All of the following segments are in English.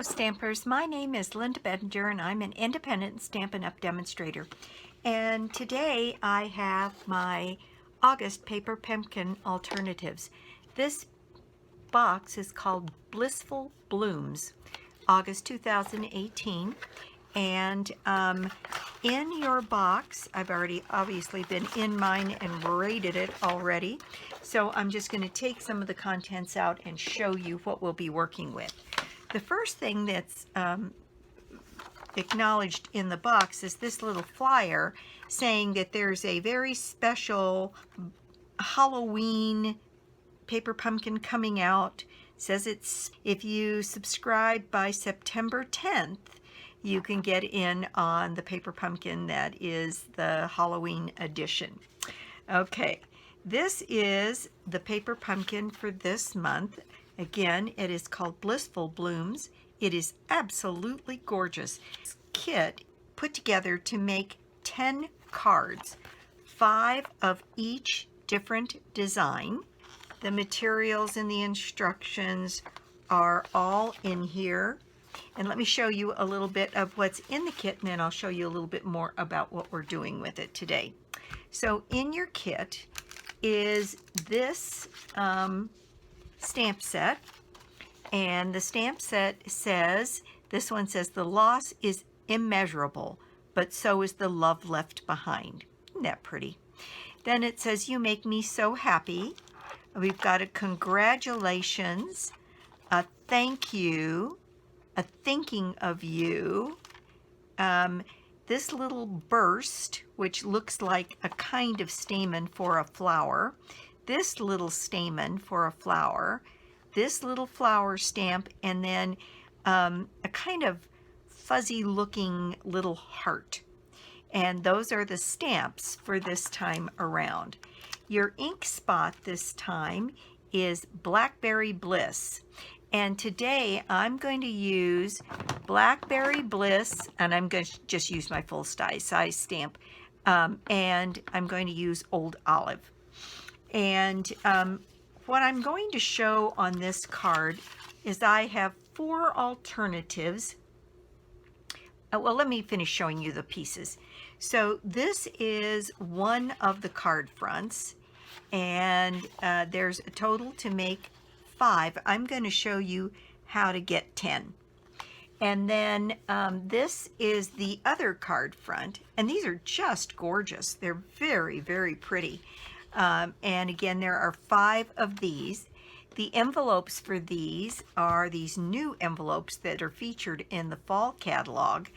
Hello Stampers, my name is Linda Bedinger and I'm an independent Stampin' Up! Demonstrator. And today I have my August paper pumpkin alternatives. This box is called Blissful Blooms, August 2018. And in your box, I've already obviously been in mine and rated it already. So I'm just going to take some of the contents out and show you what we'll be working with. The first thing that's acknowledged in the box is this little flyer saying that there's a very special Halloween paper pumpkin coming out. It says it's if you subscribe by September 10th, you can get in on the paper pumpkin that is the Halloween edition. Okay, this is the paper pumpkin for this month. Again, it is called Blissful Blooms. It is absolutely gorgeous. This kit put together to make 10 cards, 5 of each different design. The materials and the instructions are all in here. And let me show you a little bit of what's in the kit, and then I'll show you a little bit more about what we're doing with it today. So in your kit is this stamp set, and the stamp set says, this one says, the loss is immeasurable, but so is the love left behind. Isn't that pretty? Then it says, you make me so happy. We've got a congratulations, a thank you, a thinking of you, this little burst, which looks like a kind of stamen for a flower, this little stamen for a flower, this little flower stamp, and then a kind of fuzzy looking little heart. And those are the stamps for this time around. Your ink spot this time is Blackberry Bliss. And today I'm going to use Blackberry Bliss, and I'm going to just use my full size stamp, and I'm going to use Old Olive. And what I'm going to show on this card is I have 4 alternatives. Well, let me finish showing you the pieces. So this is one of the card fronts, and there's a total to make 5. I'm going to show you how to get 10. And then this is the other card front, and these are just gorgeous. They're very, very pretty. And again, there are 5 of these. The envelopes for these are these new envelopes that are featured in the fall catalog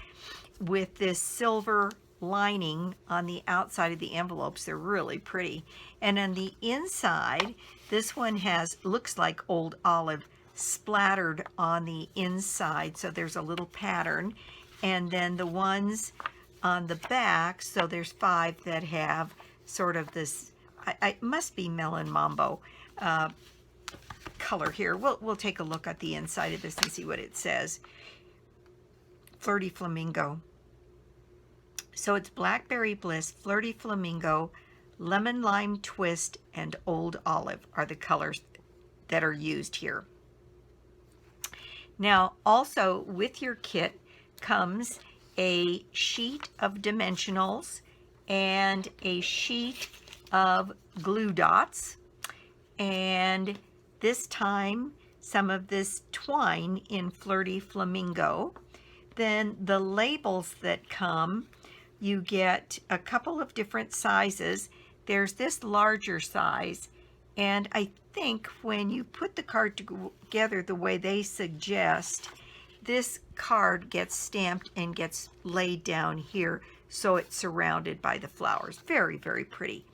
with this silver lining on the outside of the envelopes. They're really pretty. And on the inside, this one looks like Old Olive splattered on the inside, so there's a little pattern. And then the ones on the back, so there's 5 that have sort of this, it must be Melon Mambo color here. We'll take a look at the inside of this and see what it says. Flirty Flamingo. So it's Blackberry Bliss, Flirty Flamingo, Lemon Lime Twist, and Old Olive are the colors that are used here. Now, also with your kit comes a sheet of dimensionals and a sheet of glue dots, and this time some of this twine in Flirty Flamingo. Then the labels that come, you get a couple of different sizes. There's this larger size, and I think when you put the card together the way they suggest, this card gets stamped and gets laid down here, so it's surrounded by the flowers. Very, very pretty.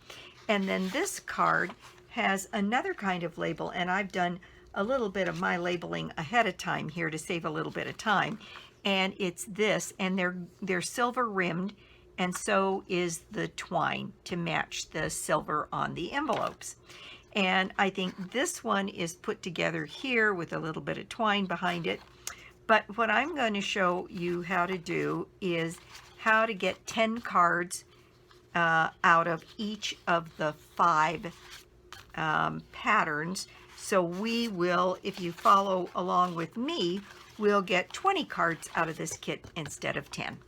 And then this card has another kind of label, and I've done a little bit of my labeling ahead of time here to save a little bit of time. And it's this, and they're silver rimmed, and so is the twine to match the silver on the envelopes. And I think this one is put together here with a little bit of twine behind it. But what I'm going to show you how to do is how to get 10 cards out of each of the 5 patterns. So we will, if you follow along with me, we'll get 20 cards out of this kit instead of 10.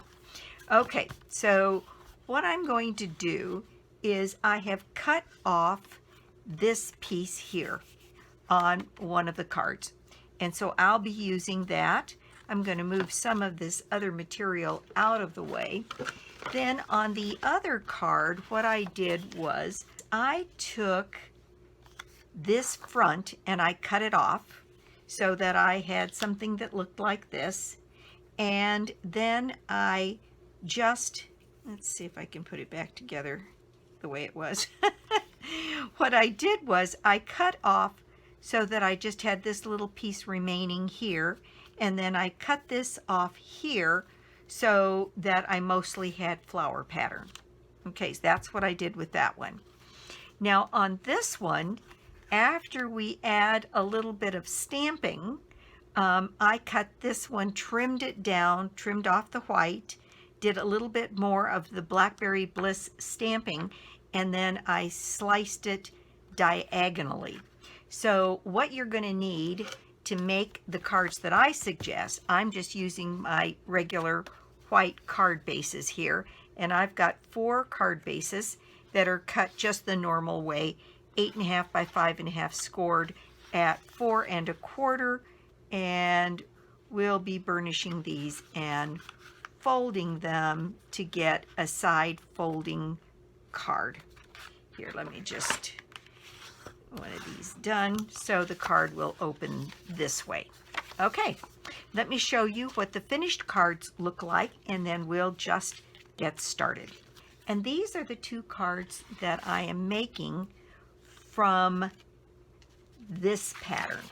Okay, so what I'm going to do is I have cut off this piece here on one of the cards. And so I'll be using that. I'm going to move some of this other material out of the way. Then on the other card, what I did was I took this front and I cut it off so that I had something that looked like this. And then I just, let's see if I can put it back together the way it was. What I did was I cut off so that I just had this little piece remaining here, and then I cut this off here so that I mostly had flower pattern. Okay, so that's what I did with that one. Now on this one, after we add a little bit of stamping, I cut this one, trimmed it down, trimmed off the white, did a little bit more of the Blackberry Bliss stamping, and then I sliced it diagonally. So what you're going to need to make the cards that I suggest, I'm just using my regular white card bases here, and I've got 4 card bases that are cut just the normal way, 8.5 by 5.5 scored at 4 1/4, and we'll be burnishing these and folding them to get a side folding card. Here, let me just one of these done so the card will open this way. Okay, let me show you what the finished cards look like, and then we'll just get started. And these are the 2 cards that I am making from this pattern.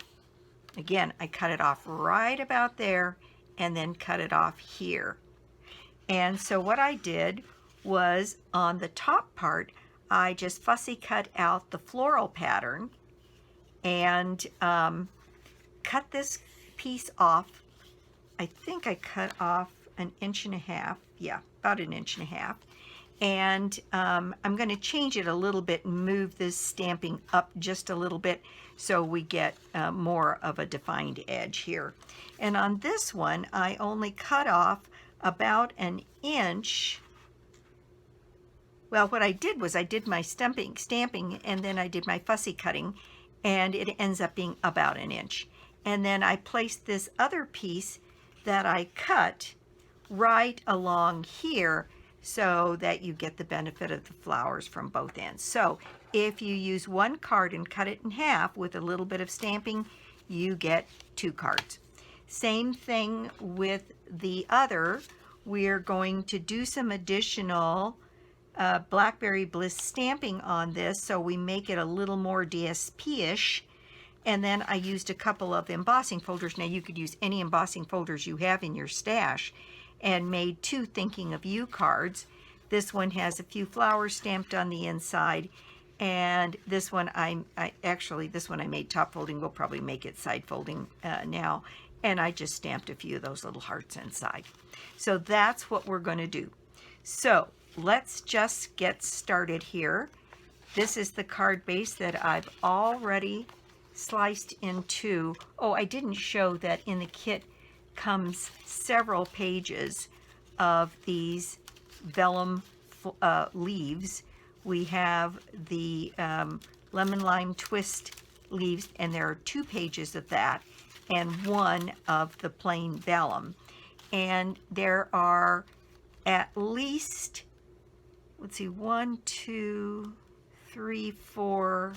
Again, I cut it off right about there and then cut it off here. And so what I did was on the top part, I just fussy cut out the floral pattern and cut this piece off. I think I cut off 1.5 inches. Yeah, about 1.5 inches. And I'm going to change it a little bit and move this stamping up just a little bit so we get more of a defined edge here. And on this one, I only cut off about 1 inch. Well, what I did was I did my stamping, and then I did my fussy cutting, and it ends up being about 1 inch. And then I placed this other piece that I cut right along here so that you get the benefit of the flowers from both ends. So if you use 1 card and cut it in half with a little bit of stamping, you get 2 cards. Same thing with the other. We're going to do some additional Blackberry Bliss stamping on this so we make it a little more DSP-ish. And then I used a couple of embossing folders. Now you could use any embossing folders you have in your stash, and made 2 Thinking of You cards. This one has a few flowers stamped on the inside, and this one this one I made top folding. We'll probably make it side folding now, and I just stamped a few of those little hearts inside. So that's what we're going to do. So let's just get started here. This is the card base that I've already sliced in 2. Oh, I didn't show that in the kit comes several pages of these vellum leaves. We have the lemon lime twist leaves, and there are 2 pages of that and 1 of the plain vellum. And there are at least, let's see, 1, 2, 3, 4,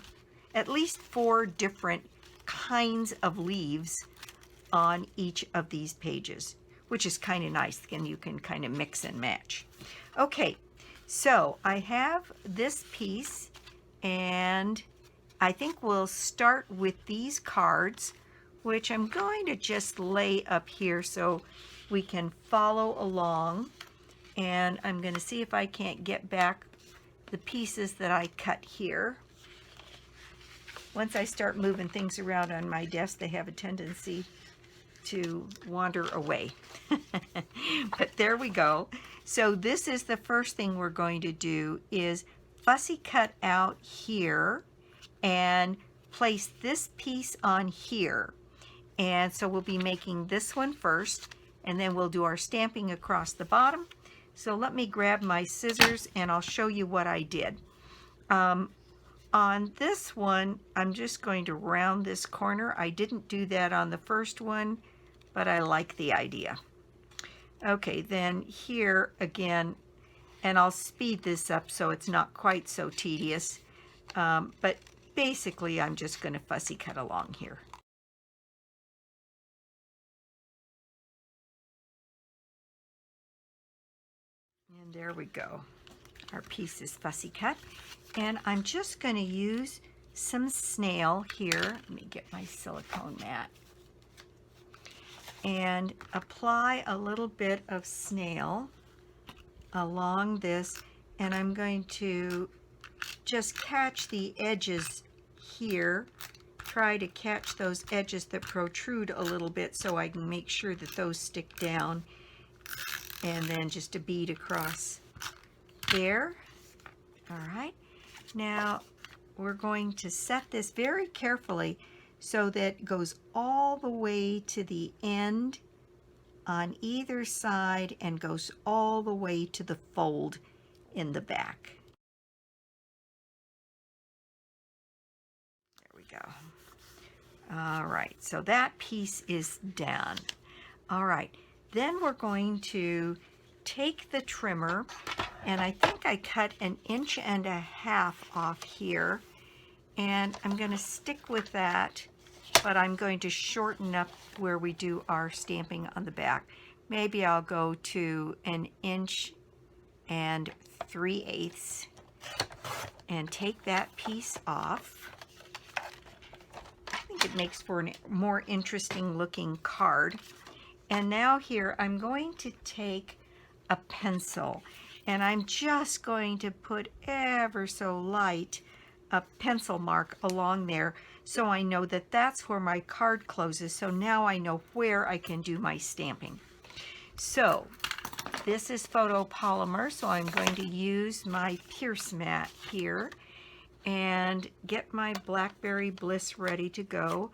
at least 4 different kinds of leaves on each of these pages, which is kind of nice, and you can kind of mix and match. Okay, so I have this piece, and I think we'll start with these cards, which I'm going to just lay up here so we can follow along. And I'm going to see if I can't get back the pieces that I cut here. Once I start moving things around on my desk, they have a tendency to wander away. But there we go. So this is the first thing we're going to do, is fussy cut out here and place this piece on here. And so we'll be making this one first, and then we'll do our stamping across the bottom. So let me grab my scissors and I'll show you what I did. On this one, I'm just going to round this corner. I didn't do that on the first one, but I like the idea. Okay, then here again, and I'll speed this up so it's not quite so tedious, but basically I'm just going to fussy cut along here. And there we go. Our piece is fussy cut. And I'm just going to use some snail here. Let me get my silicone mat. And apply a little bit of snail along this. And I'm going to just catch the edges here. Try to catch those edges that protrude a little bit so I can make sure that those stick down. And then just a bead across there. All right. Now we're going to set this very carefully so that it goes all the way to the end on either side and goes all the way to the fold in the back. There we go. All right, so that piece is done. All right, then we're going to take the trimmer, and I think I cut 1.5 inches off here, and I'm going to stick with that, but I'm going to shorten up where we do our stamping on the back. Maybe I'll go to 1 3/8 inches and take that piece off. I think it makes for a more interesting looking card. And now here I'm going to take a pencil, and I'm just going to put ever so light a pencil mark along there so I know that that's where my card closes. So now I know where I can do my stamping. So this is photopolymer, so I'm going to use my Pierce mat here and get my Blackberry Bliss ready to go.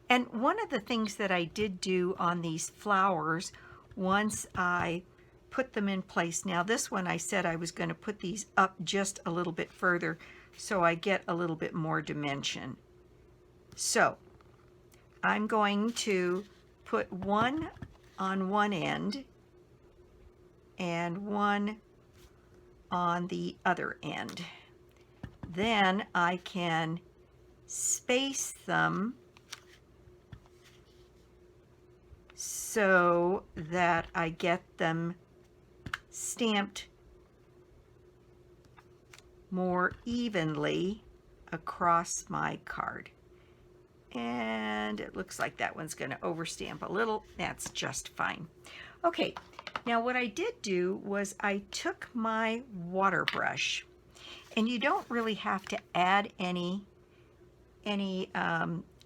And one of the things that I did do on these flowers once I put them in place, now this one I said I was going to put these up just a little bit further so I get a little bit more dimension. So I'm going to put one on one end and one on the other end. Then I can space them so that I get them stamped more evenly across my card. And it looks like that one's going to overstamp a little. That's just fine. Okay, now what I did do was I took my water brush, and you don't really have to add any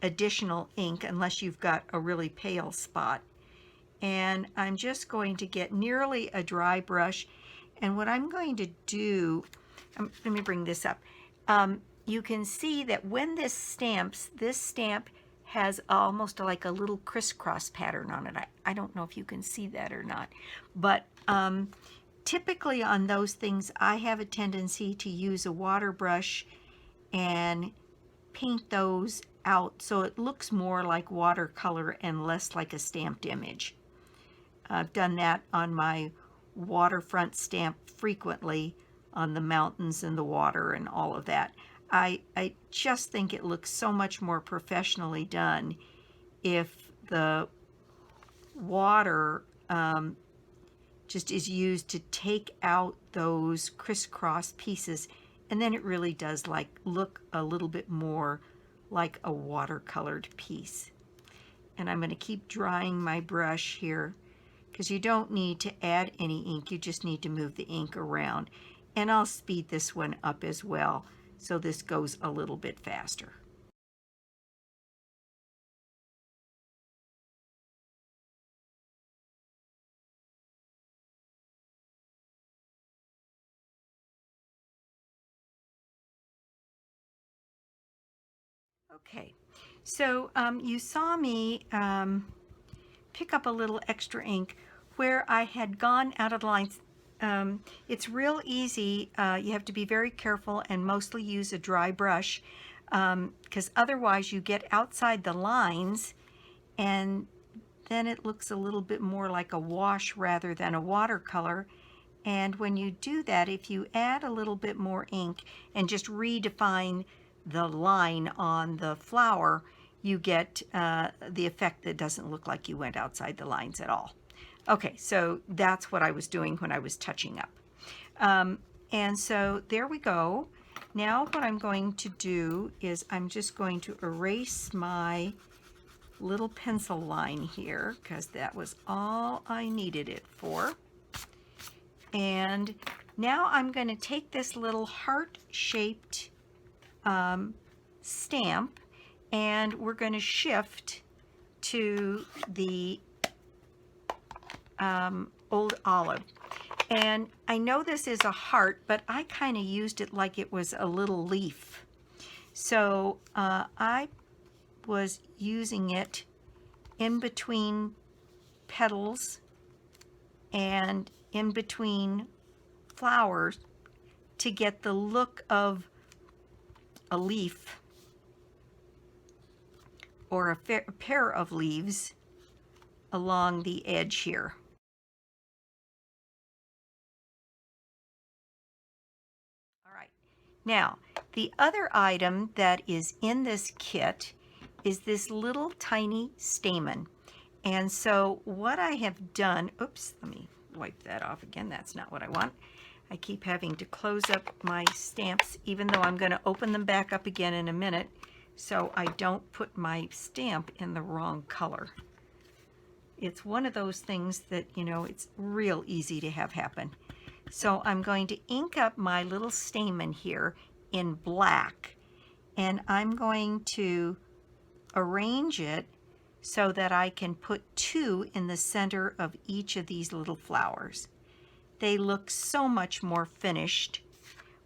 additional ink unless you've got a really pale spot. And I'm just going to get nearly a dry brush, and what I'm going to do, let me bring this up. You can see that when this stamps, this stamp has almost like a little crisscross pattern on it. I don't know if you can see that or not, but typically on those things, I have a tendency to use a water brush and paint those out so it looks more like watercolor and less like a stamped image. I've done that on my waterfront stamp frequently, on the mountains and the water and all of that. I just think it looks so much more professionally done if the water just is used to take out those crisscross pieces, and then it really does look a little bit more like a watercolored piece. And I'm going to keep drying my brush here because you don't need to add any ink, you just need to move the ink around. And I'll speed this one up as well so this goes a little bit faster. Okay, so you saw me pick up a little extra ink where I had gone out of the lines. It's real easy. You have to be very careful and mostly use a dry brush because otherwise you get outside the lines and then it looks a little bit more like a wash rather than a watercolor. And when you do that, if you add a little bit more ink and just redefine the line on the flower, you get the effect that doesn't look like you went outside the lines at all. Okay, so that's what I was doing when I was touching up. And so there we go. Now what I'm going to do is I'm just going to erase my little pencil line here because that was all I needed it for. And now I'm going to take this little heart-shaped stamp and we're going to shift to the old olive. And I know this is a heart, but I kind of used it like it was a little leaf. So I was using it in between petals and in between flowers to get the look of a leaf or a pair of leaves along the edge here. All right. Now, the other item that is in this kit is this little tiny stamen. And so what I have done, oops, let me wipe that off again. That's not what I want. I keep having to close up my stamps, even though I'm going to open them back up again in a minute, so I don't put my stamp in the wrong color. It's one of those things that, you know, it's real easy to have happen. So I'm going to ink up my little stamen here in black, and I'm going to arrange it so that I can put 2 in the center of each of these little flowers. They look so much more finished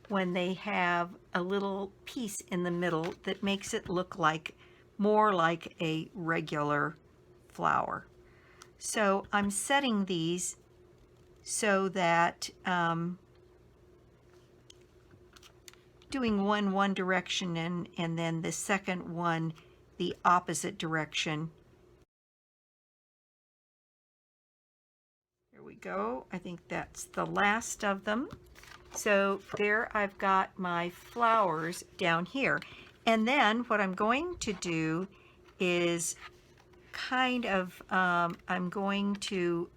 when they have a little piece in the middle that makes it look like more like a regular flower. So I'm setting these so that doing one direction and then the second one the opposite direction. There we go. I think that's the last of them. So there I've got my flowers down here. And then what I'm going to do is kind of, I'm going to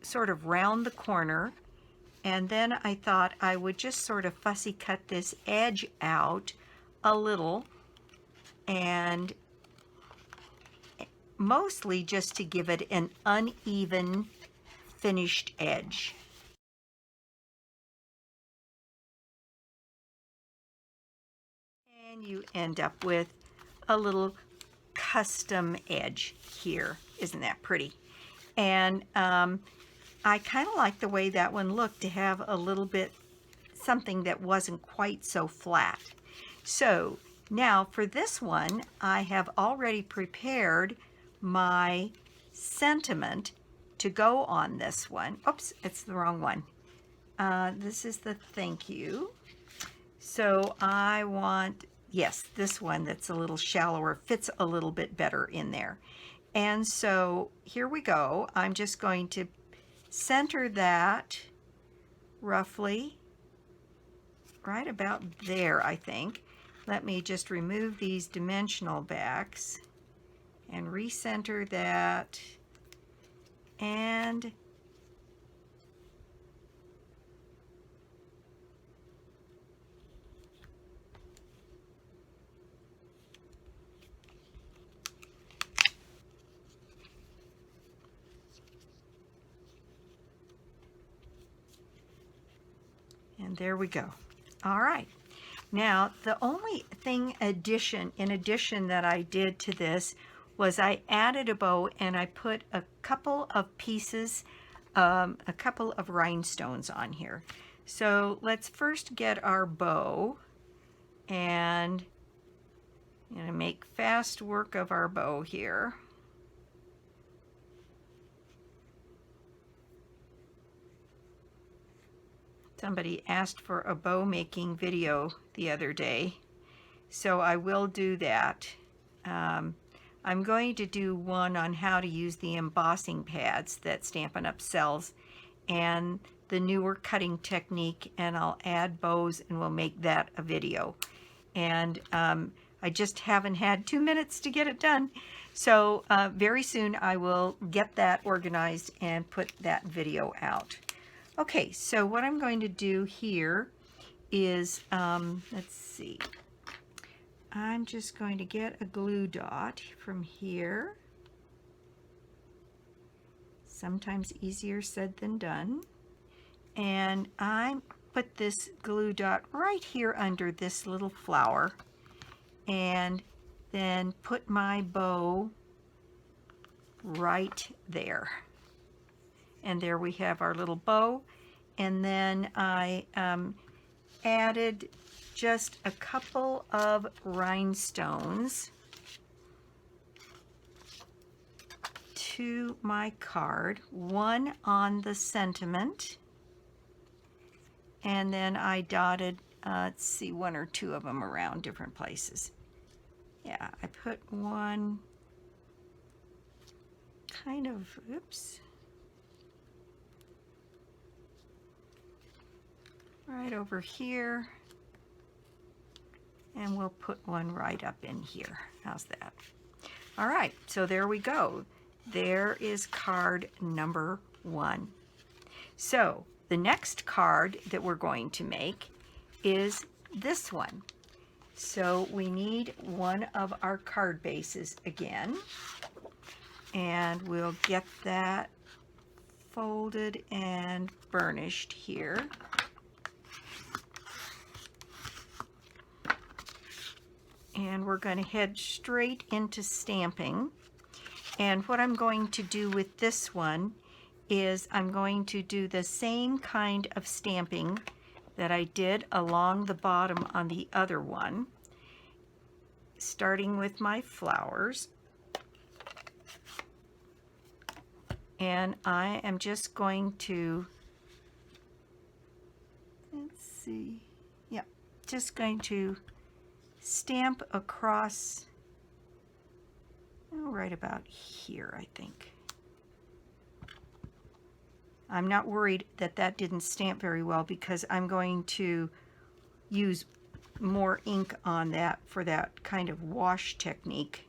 sort of round the corner. And then I thought I would just sort of fussy cut this edge out a little, and mostly just to give it an uneven finished edge. And you end up with a little custom edge here. Isn't that pretty? And I kind of like the way that one looked, to have a little bit something that wasn't quite so flat. So now for this one, I have already prepared my sentiment to go on this one. Oops, it's the wrong one. This is the thank you. So I want, yes, this one that's a little shallower, fits a little bit better in there. And so here we go. I'm just going to center that roughly right about there, I think. Let me just remove these dimensional backs and recenter that, and there we go. All right. Now, the only thing in addition that I did to this was I added a bow, and I put a couple of pieces, a couple of rhinestones on here. So let's first get our bow, and I'm going to make fast work of our bow here. Somebody asked for a bow making video the other day, so I will do that. I'm going to do one on how to use the embossing pads that Stampin' Up! Sells and the newer cutting technique, and I'll add bows and we'll make that a video. And I just haven't had 2 minutes to get it done. So very soon I will get that organized and put that video out. Okay, so what I'm going to do here is, let's see, I'm just going to get a glue dot from here. Sometimes easier said than done. And I put this glue dot right here under this little flower, and then put my bow right there. And there we have our little bow. And then I added just a couple of rhinestones to my card, one on the sentiment, and then I dotted, let's see, 1 or 2 of them around different places. Yeah, I put one kind of, oops, right over here, and we'll put one right up in here. How's that? All right, so there we go. There is card number 1. So the next card that we're going to make is this one. So we need one of our card bases again, and we'll get that folded and burnished here. And we're going to head straight into stamping. And what I'm going to do with this one is I'm going to do the same kind of stamping that I did along the bottom on the other one, starting with my flowers. And I am just going to, let's see, yeah, just going to stamp across, right about here, I think. I'm not worried that that didn't stamp very well because I'm going to use more ink on that for that kind of wash technique,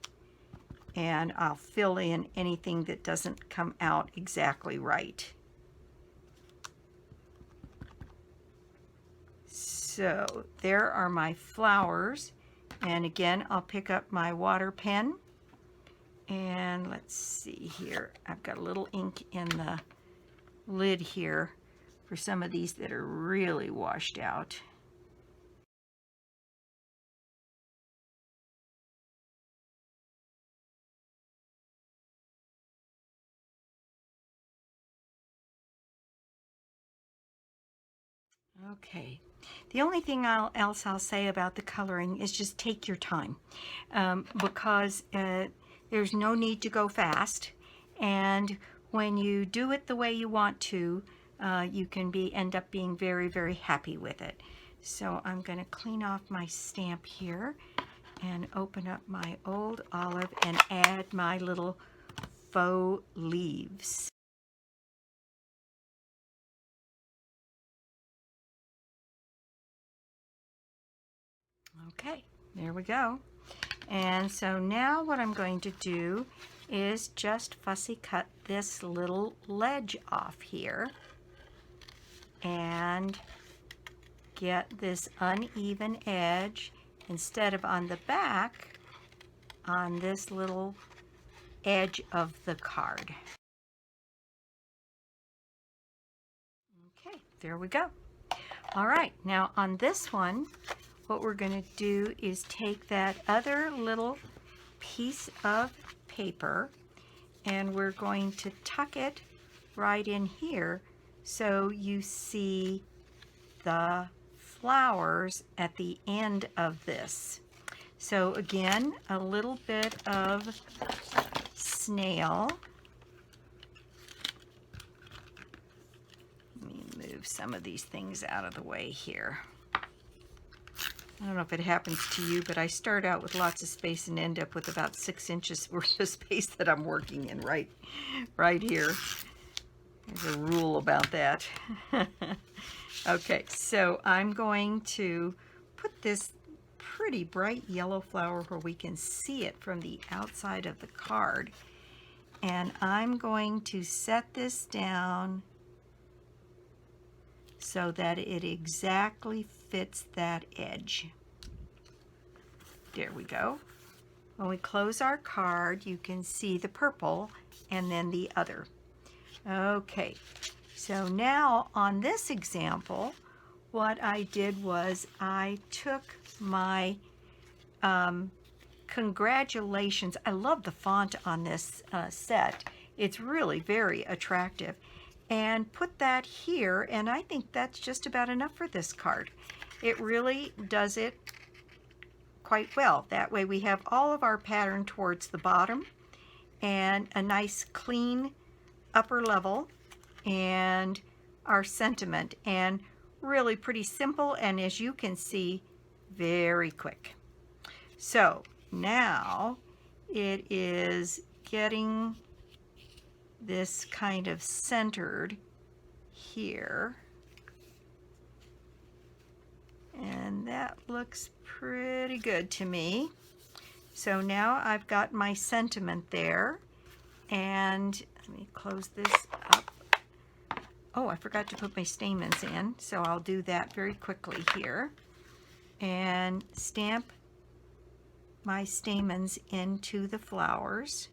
and I'll fill in anything that doesn't come out exactly right. So there are my flowers, and again I'll pick up my water pen, and let's see here, I've got a little ink in the lid here for some of these that are really washed out. Okay, the only thing else I'll say about the coloring is just take your time, because there's no need to go fast, and when you do it the way you want to, you can end up being very, very happy with it. So I'm going to clean off my stamp here and open up my old olive and add my little faux leaves. Okay, there we go. And so now what I'm going to do is just fussy cut this little ledge off here and get this uneven edge, instead of on the back, on this little edge of the card. Okay, there we go. All right, now on this one, what we're going to do is take that other little piece of paper and we're going to tuck it right in here so you see the flowers at the end of this. So again, a little bit of snail. Let me move some of these things out of the way here. I don't know if it happens to you, but I start out with lots of space and end up with about 6 inches worth of space that I'm working in right here. There's a rule about that. Okay, so I'm going to put this pretty bright yellow flower where we can see it from the outside of the card. And I'm going to set this down so that it exactly fits that edge. There we go. When we close our card, you can see the purple and then the other. Okay, so now on this example, what I did was I took my congratulations. I love the font on this set. It's really very attractive. And put that here, and I think that's just about enough for this card. It really does it quite well. That way we have all of our pattern towards the bottom and a nice clean upper level and our sentiment, and really pretty simple, and as you can see, very quick. So now it is getting this kind of centered here, and that looks pretty good to me. So now I've got my sentiment there, and let me close this up. Oh, I forgot to put my stamens in, so I'll do that very quickly here and stamp my stamens into the flowers.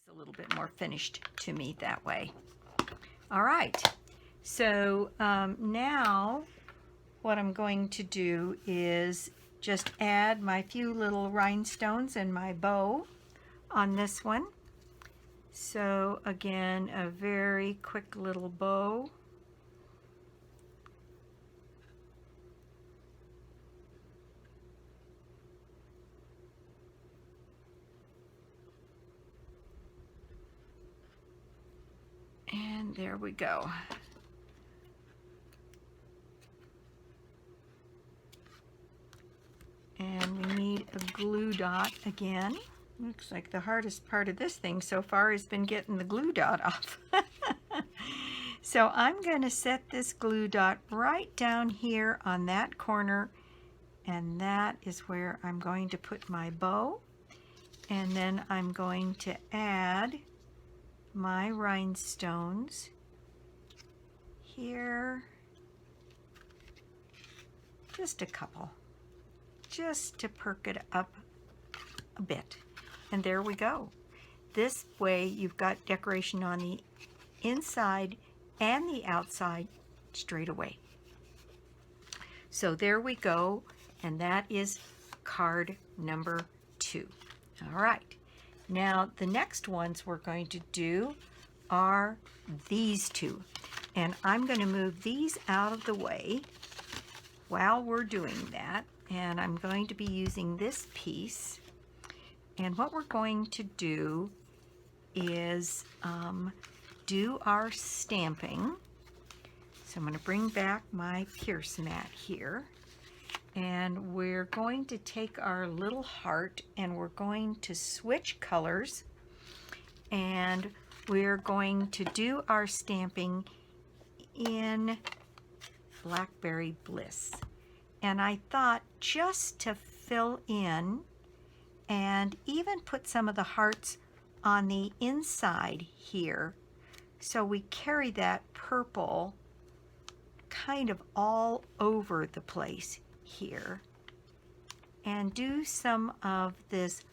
Looks a little bit more finished to me that way. All right, so now what I'm going to do is just add my few little rhinestones and my bow on this one. So again, a very quick little bow. And there we go. And we need a glue dot again. Looks like the hardest part of this thing so far has been getting the glue dot off. So I'm going to set this glue dot right down here on that corner, and that is where I'm going to put my bow. And then I'm going to add my rhinestones here, just a couple, just to perk it up a bit. And there we go. This way you've got decoration on the inside and the outside straight away. So there we go, and that is card number 2. All right, now the next ones we're going to do are these two, and I'm going to move these out of the way while we're doing that, and I'm going to be using this piece. And what we're going to do is do our stamping. So I'm going to bring back my Pierce mat here, and we're going to take our little heart and we're going to switch colors, and we're going to do our stamping in Blackberry Bliss. And I thought, just to fill in and even put some of the hearts on the inside here, so we carry that purple kind of all over the place here, and do some of this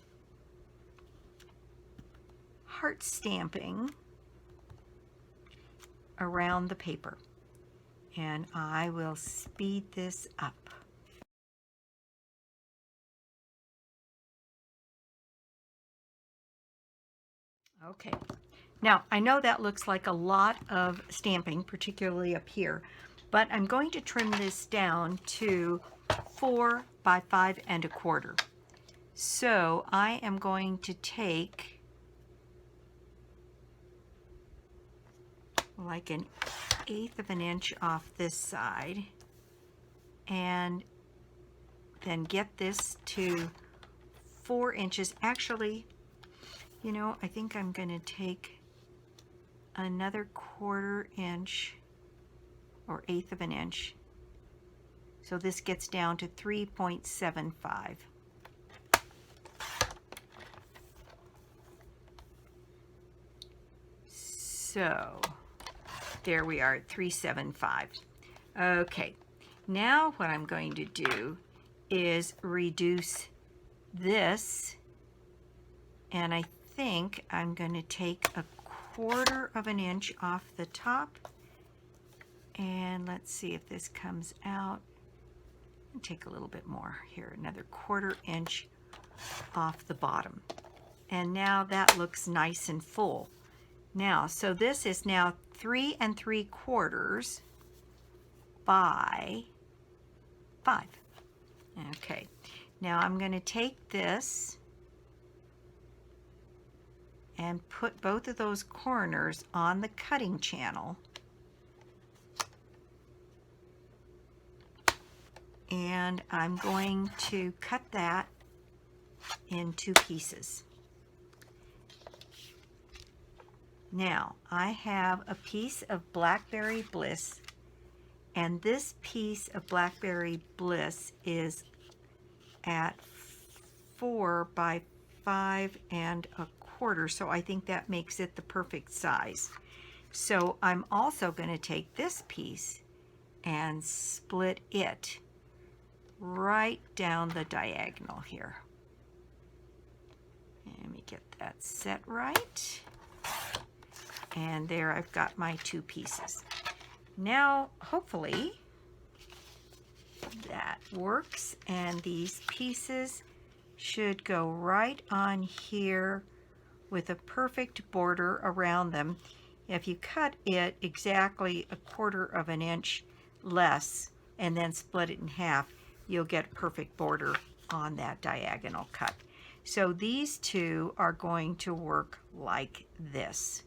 heart stamping around the paper. And I will speed this up. Okay, now I know that looks like a lot of stamping, particularly up here, but I'm going to trim this down to 4 by 5 1/4. So I am going to take like 1/8 of an inch off this side and then get this to 4 inches. Actually, you know, I think I'm going to take another 1/4 inch or 1/8 of an inch. So this gets down to 3.75. So there we are at 3.75. Okay, now what I'm going to do is reduce this, and I think I'm going to take 1/4 of an inch off the top, and let's see if this comes out. I'll take a little bit more here, another 1/4 inch off the bottom, and now that looks nice and full. Now, so this is now 3 3/4 by 5. Okay, now I'm going to take this and put both of those corners on the cutting channel, and I'm going to cut that in 2 pieces. Now I have a piece of Blackberry Bliss, and this piece of Blackberry Bliss is at 4 by 5 1/4, so I think that makes it the perfect size. So I'm also going to take this piece and split it right down the diagonal here. Let me get that set right. And there I've got my 2 pieces. Now, hopefully that works, and these pieces should go right on here with a perfect border around them. If you cut it exactly 1/4 of an inch less and then split it in half, you'll get a perfect border on that diagonal cut. So these two are going to work like this.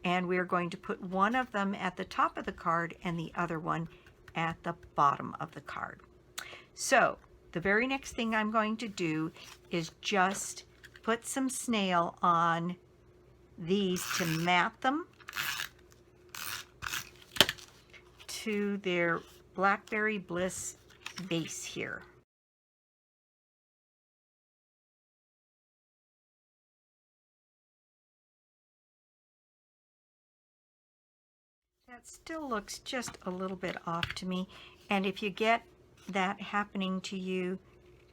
And we're going to put one of them at the top of the card and the other one at the bottom of the card. So the very next thing I'm going to do is just put some snail on these to mat them to their Blackberry Bliss base here. That still looks just a little bit off to me, and if you get that happening to you,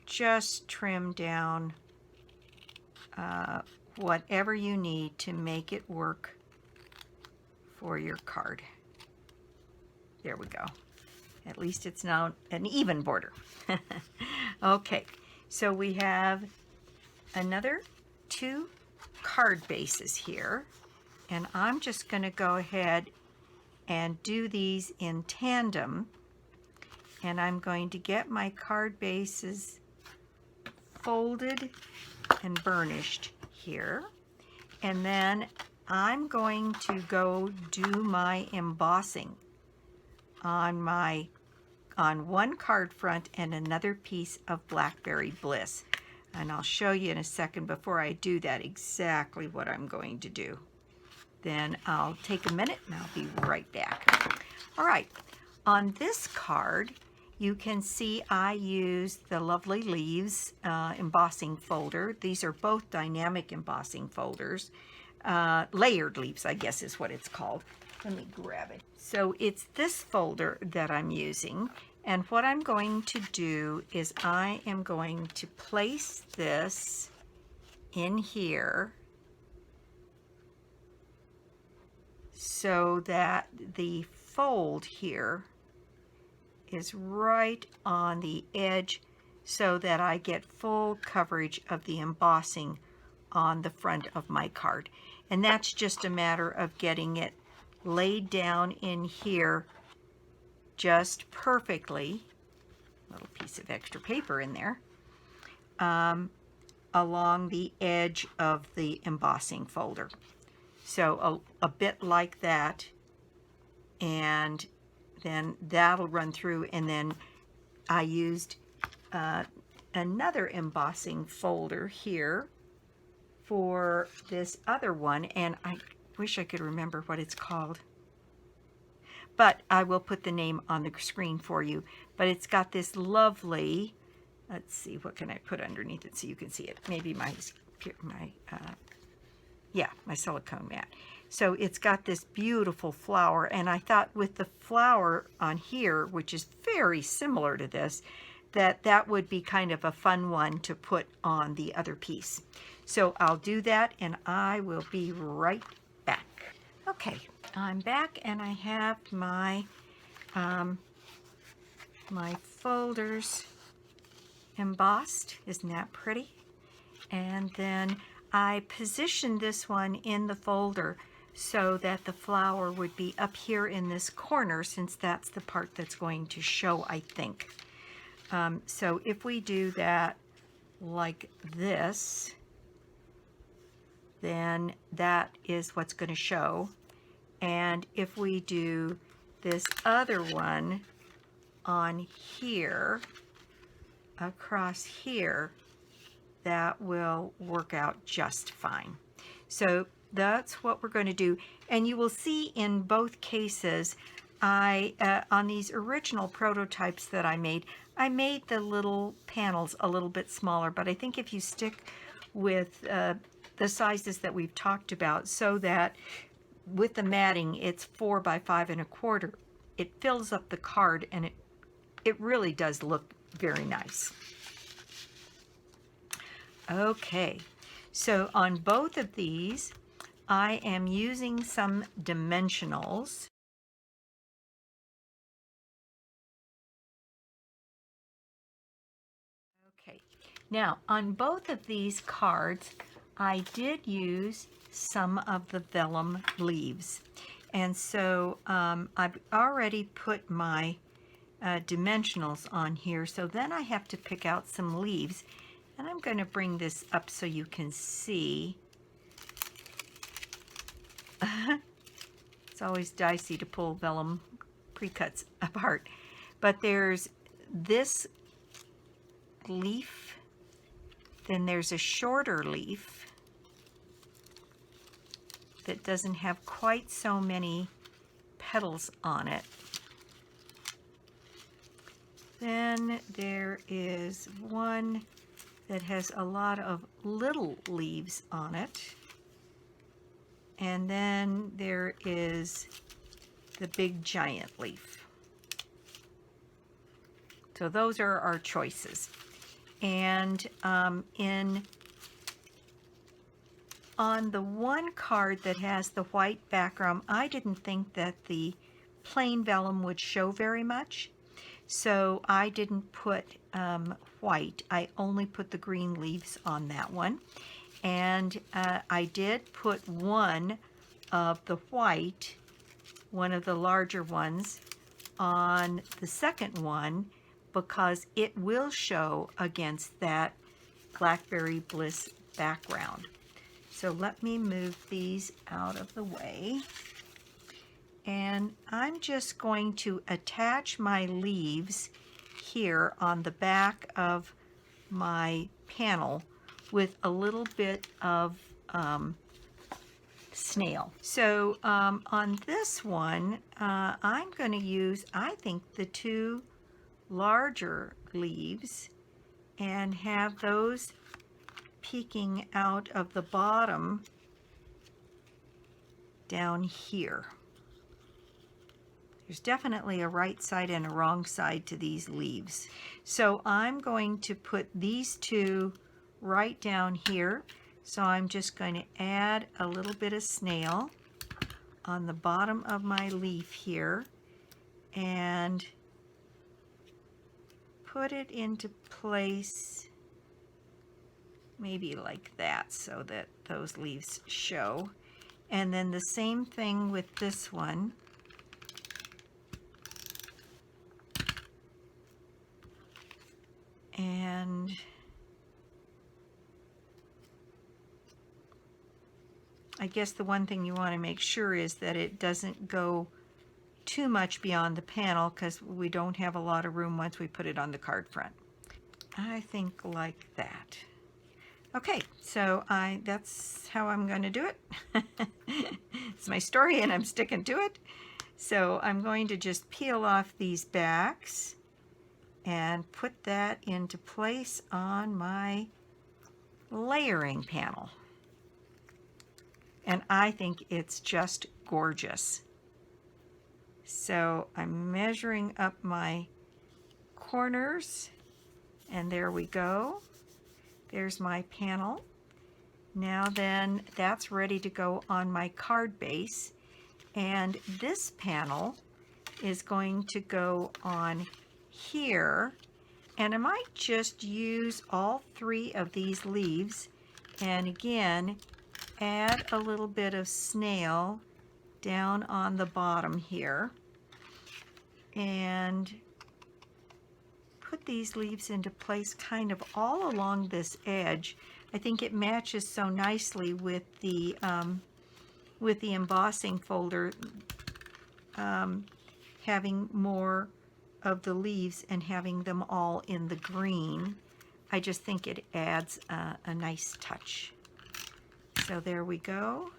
just trim down whatever you need to make it work for your card. There we go. At least it's now an even border. Okay, so we have another 2 card bases here, and I'm just going to go ahead and do these in tandem, and I'm going to get my card bases folded and burnished here, and then I'm going to go do my embossing on one card front and another piece of Blackberry Bliss, and I'll show you in a second before I do that exactly what I'm going to do. Then I'll take a minute and I'll be right back. All right, on this card you can see I used the Lovely Leaves embossing folder. These are both dynamic embossing folders. Layered Leaves, I guess is what it's called. Let me grab it. So it's this folder that I'm using, and what I'm going to do is I am going to place this in here so that the fold here is right on the edge so that I get full coverage of the embossing on the front of my card. And that's just a matter of getting it laid down in here just perfectly, little piece of extra paper in there, along the edge of the embossing folder. So a bit like that, and then that'll run through, and then I used another embossing folder here for this other one, and I wish I could remember what it's called, but I will put the name on the screen for you. But it's got this lovely, let's see, what can I put underneath it so you can see it? Maybe my silicone mat. So it's got this beautiful flower, and I thought with the flower on here, which is very similar to this, that would be kind of a fun one to put on the other piece. So I'll do that, and I will be right back. Okay, I'm back, and I have my my folders embossed. Isn't that pretty? And then I positioned this one in the folder so that the flower would be up here in this corner, since that's the part that's going to show, I think. So if we do that like this, then that is what's going to show. And if we do this other one on here, across here, that will work out just fine. So that's what we're going to do. And you will see in both cases, on these original prototypes that I made the little panels a little bit smaller, but I think if you stick with the sizes that we've talked about, so that with the matting it's 4 by 5 1/4, it fills up the card, and it really does look very nice. Okay, so on both of these I am using some dimensionals. Okay, now on both of these cards I did use some of the vellum leaves, and so I've already put my dimensionals on here, so then I have to pick out some leaves, and I'm going to bring this up so you can see. It's always dicey to pull vellum pre-cuts apart, but there's this leaf, then there's a shorter leaf that doesn't have quite so many petals on it. Then there is one that has a lot of little leaves on it. And then there is the big giant leaf. So those are our choices. And on the one card that has the white background, I didn't think that the plain vellum would show very much, so I didn't put white. I only put the green leaves on that one. And I did put one of the white, one of the larger ones, on the second one, because it will show against that Blackberry Bliss background. So let me move these out of the way. And I'm just going to attach my leaves here on the back of my panel with a little bit of snail. So on this one, I'm going to use, I think, the two larger leaves and have those peeking out of the bottom down here. There's definitely a right side and a wrong side to these leaves. So I'm going to put these two right down here. So I'm just going to add a little bit of snail on the bottom of my leaf here and put it into place maybe like that, so that those leaves show. And then the same thing with this one. And I guess the one thing you want to make sure is that it doesn't go too much beyond the panel, because we don't have a lot of room once we put it on the card front. I think like that. Okay, so that's how I'm going to do it. It's my story and I'm sticking to it. So I'm going to just peel off these backs and put that into place on my layering panel. And I think it's just gorgeous. So I'm measuring up my corners, and there we go. There's my panel. Now then, that's ready to go on my card base. And this panel is going to go on here. And I might just use all 3 of these leaves, and again, add a little bit of snail down on the bottom here, and put these leaves into place kind of all along this edge. I think it matches so nicely with the embossing folder, having more of the leaves and having them all in the green. I just think it adds a nice touch. So there we go.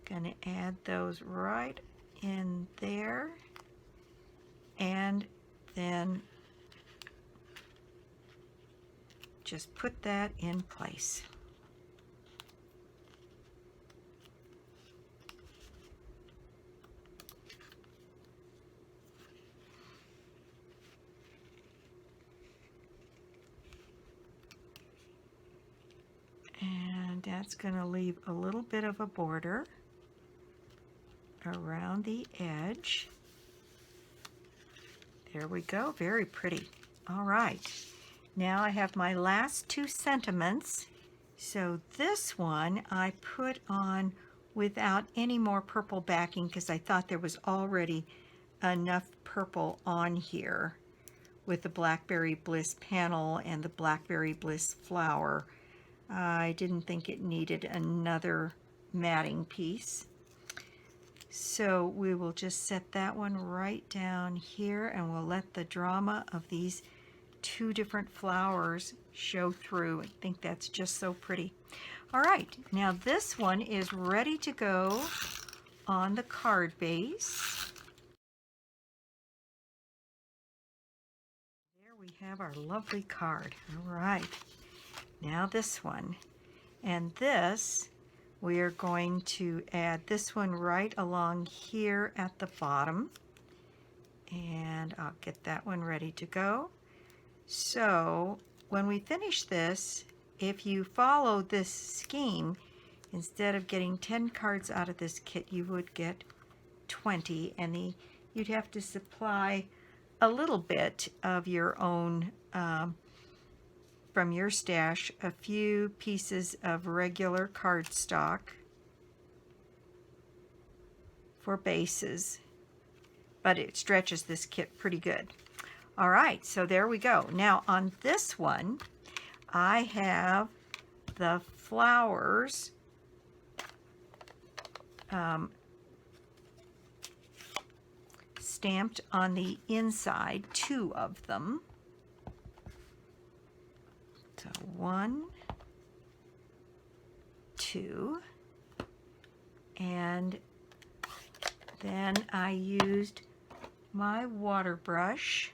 Gonna add those right in there, and then just put that in place. And that's going to leave a little bit of a border around the edge. There we go, very pretty. All right, now I have my last 2 sentiments. So this one I put on without any more purple backing, because I thought there was already enough purple on here with the Blackberry Bliss panel and the Blackberry Bliss flower. I didn't think it needed another matting piece. So we will just set that one right down here, and we'll let the drama of these 2 different flowers show through. I think that's just so pretty. All right, now this one is ready to go on the card base. There we have our lovely card. All right, now this one. And this, we are going to add this one right along here at the bottom. And I'll get that one ready to go. So when we finish this, if you follow this scheme, instead of getting 10 cards out of this kit, you would get 20, and you'd have to supply a little bit of your own, from your stash, a few pieces of regular cardstock for bases, but it stretches this kit pretty good. All right, so there we go. Now on this one, I have the flowers stamped on the inside, 2 of them. So 1, 2, and then I used my water brush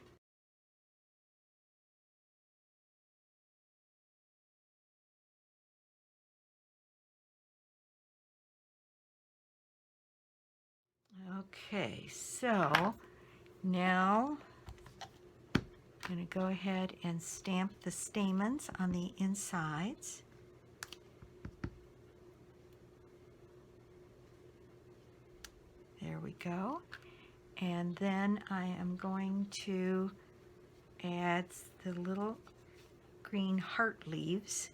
Okay, so now I'm going to go ahead and stamp the stamens on the insides. There we go. And then I am going to add the little green heart leaves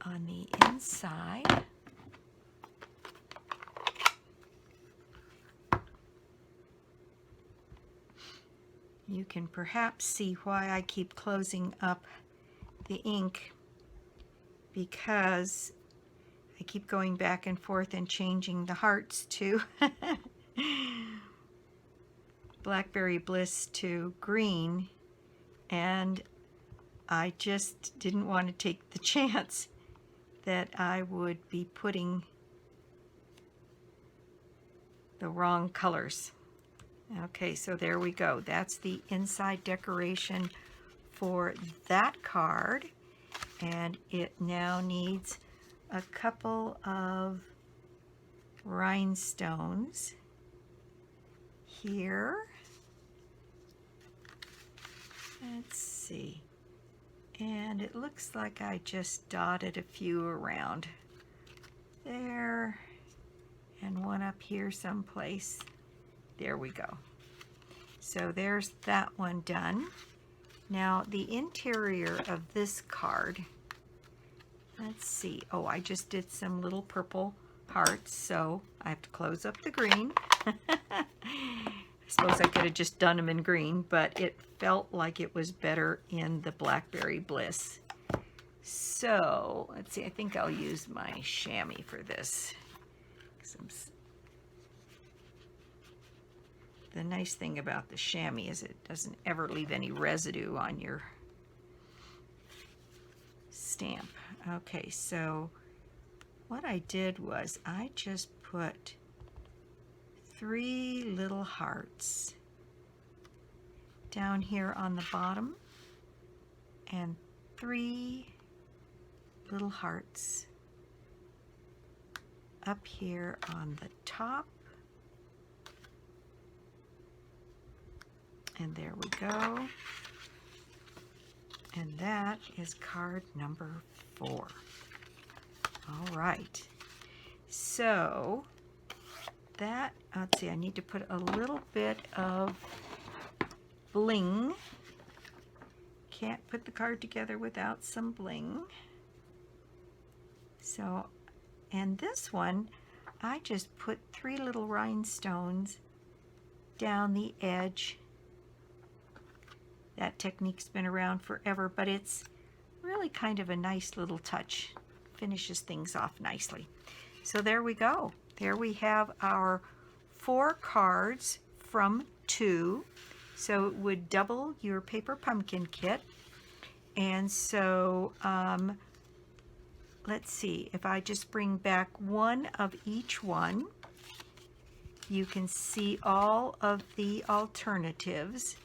on the inside. You can perhaps see why I keep closing up the ink, because I keep going back and forth and changing the hearts to Blackberry Bliss to green, and I just didn't want to take the chance that I would be putting the wrong colors. Okay, so there we go. That's the inside decoration for that card, and it now needs a couple of rhinestones here. Let's see. And it looks like I just dotted a few around there and one up here someplace. There we go. So there's that one done. Now the interior of this card, let's see. Oh, I just did some little purple hearts, so I have to close up the green. I suppose I could have just done them in green, but it felt like it was better in the Blackberry Bliss. So let's see, I think I'll use my chamois for this. The nice thing about the chamois is it doesn't ever leave any residue on your stamp. Okay, so what I did was I just put 3 little hearts down here on the bottom and 3 little hearts up here on the top. And there we go. And that is card number 4. All right. So that, let's see, I need to put a little bit of bling. Can't put the card together without some bling. So, and this one, I just put 3 little rhinestones down the edge. That technique's been around forever, but it's really kind of a nice little touch. Finishes things off nicely. So there we go. There we have our 4 cards from 2. So it would double your paper pumpkin kit. And so let's see, if I just bring back one of each one, you can see all of the alternatives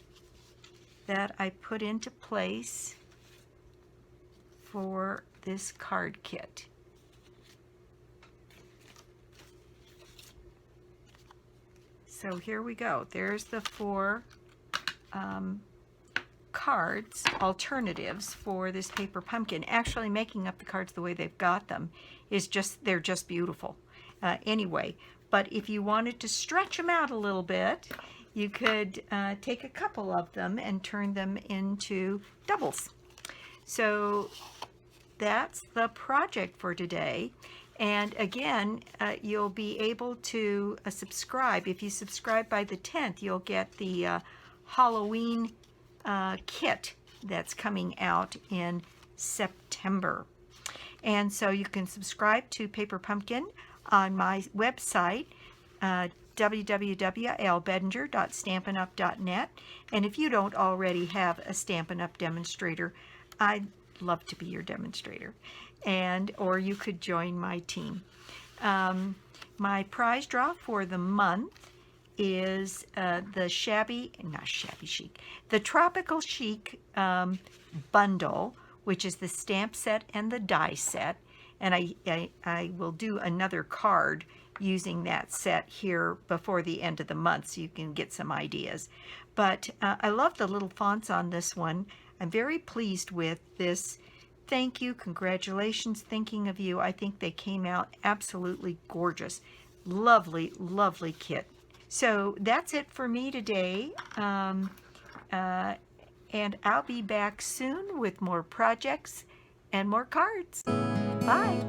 that I put into place for this card kit. So here we go. There's the 4 cards, alternatives for this paper pumpkin. Actually, making up the cards the way they've got them is just, they're just beautiful. Anyway, but if you wanted to stretch them out a little bit, you could take a couple of them and turn them into doubles. So that's the project for today. And again, you'll be able to subscribe. If you subscribe by the 10th, you'll get the Halloween kit that's coming out in September. And so you can subscribe to Paper Pumpkin on my website, www.lbedinger.stampinup.net. And if you don't already have a Stampin' Up! Demonstrator, I'd love to be your demonstrator. Or you could join my team. My prize draw for the month is the the Tropical Chic bundle, which is the stamp set and the die set. And I will do another card using that set here before the end of the month so you can get some ideas. But I love the little fonts on this one. I'm very pleased with this. Thank you, congratulations, thinking of you. I think they came out absolutely gorgeous. Lovely, lovely kit. So that's it for me today. And I'll be back soon with more projects and more cards. Bye.